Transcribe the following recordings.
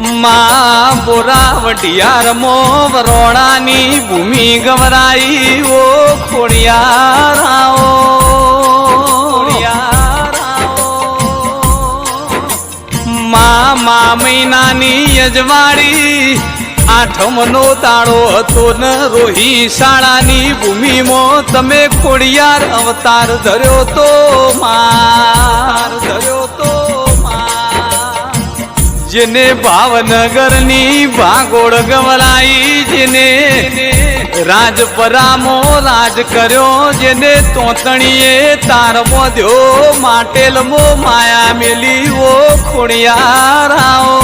માં બોરા વઢિયાર મો વરોણાની ભૂમિ ગવરાઈ ઓ ખોડિયારાઓ મા મહિનાની અજવાળી આઠમનો તાળો હતો ન રોહી શાળાની ભૂમિમાં તમે ખોડિયાર અવતાર ધર્યો તો માર ધર્યો તો જેને ભાવનગરની ભાગોળ ગવરાઈ જેને રાજપરામો રાજ કર્યો જેને તોતણીએ તાર બોધ્યો માટેલમો માયા મેલી ઓ ખોડિયારાઓ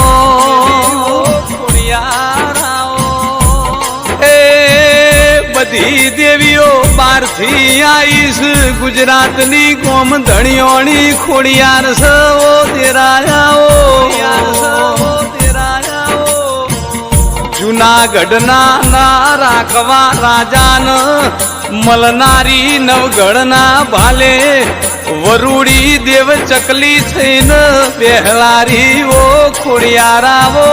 એ બધી દેવીઓ બહારથી આઈશ ગુજરાતની કોમ ધણીઓની ખોડિયાર સવો તેરાયાઓ જુનાગઢના ના રાખવા રાજાન મલનારી નવગઢના ભાલે વરુડી દેવ ચકલી થઈને બેહલારી ઓ ખોડિયારાવો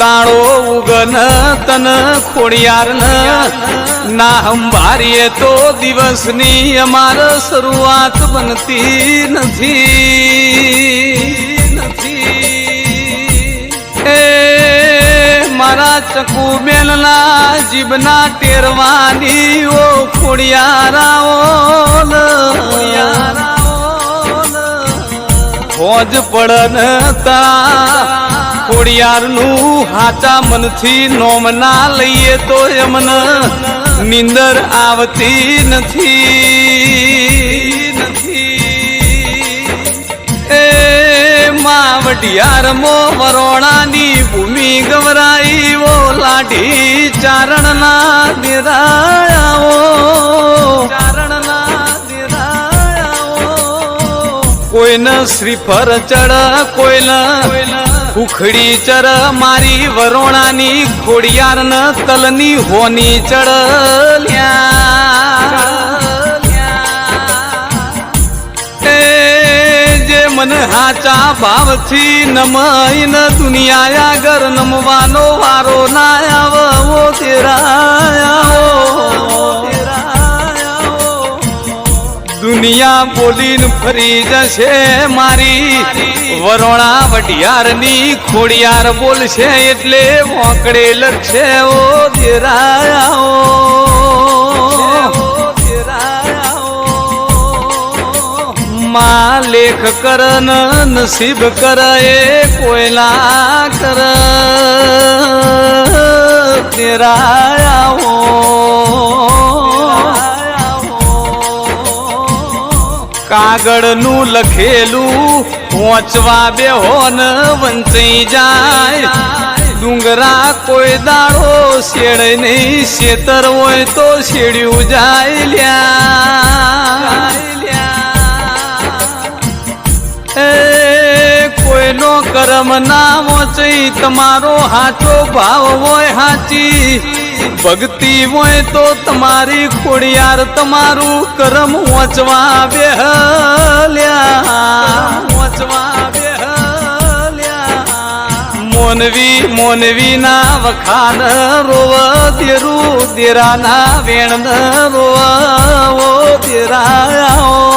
દાણો ઉગન તન ખોડિયાર ના હંભારીએ તો દિવસની અમાર શરૂઆત બનતી નથી એ મારા ચકુ બેનના જીભના ટેરવાની ઓ ખોડિયારાઓ ફોજ પડન તા ખોડિયારનું હાચા મનથી નોમ ના લઈએ તો એમને નિંદર આવતી નથી એ માં વઢિયાર મો વરોણાની ભૂમિ ગવરાઈ ઓ લાઢી ચારણના દેરાયાઓ કોઈને શ્રીફર ચડ કોઈને ઉખડી ચર મારી વરોણાની ખોડિયાર ન તલની હોની ચડલ્યા એ જે મન હાચા ભાવથી નમઈન દુનિયા આગળ નમવાનો વારો ના આવો તેરાયાઓ દુનિયા બોલીને ફરી જશે મારી વરોણા વઢિયારની ખોડિયાર બોલશે એટલે મોકળે લખશે ઓ દેરાયાઓ માં લેખ કર નસીબ કર એ કોયલા કર દેરાયાઓ કાગળનું લખેલું પહોંચવા બેહો ન વંચાઈ જાય ડુંગરા કોઈ દાડો શેડ નહીં શેતર હોય તો શેડ્યું જાય લ્યા એ કોઈનો કરમ ના મોચઈ તમારો હાચો ભાવ હોય હાચી ભક્તિ હોય તો તમારી ખોડિયાર તમારું કરમ વાંચવા બેહલ્યા મોનવી ના વખાન રોવ દેરું દેરાના વેણ રોવ ઓ દેરાયાઓ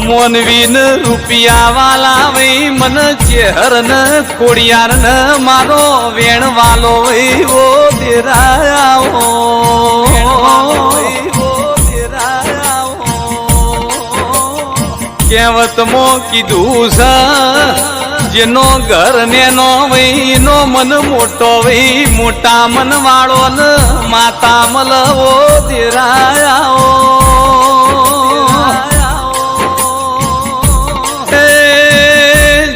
મોનવીન રૂપિયા વાલા વઈ મન ચેહર ન ખોડિયાર ન મારો વેણ વાલો વઈ ઓ દેરાયાઓ કહેવતમાં કીધું છે જેનો ઘર નેનો વઈ નો મન મોટો વઈ મોટા મન વાળો ન માતા મલવો દેરાયાઓ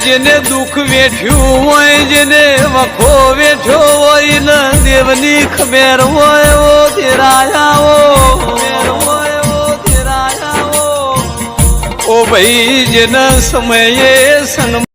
જેને દુઃખ વેઠ્યું હોય જેને વખો વેઠ્યો હોય ને દેવની ખબર હોય ઓ દેરાયાઓ ઓ ભાઈ જેના સમયે સન્માન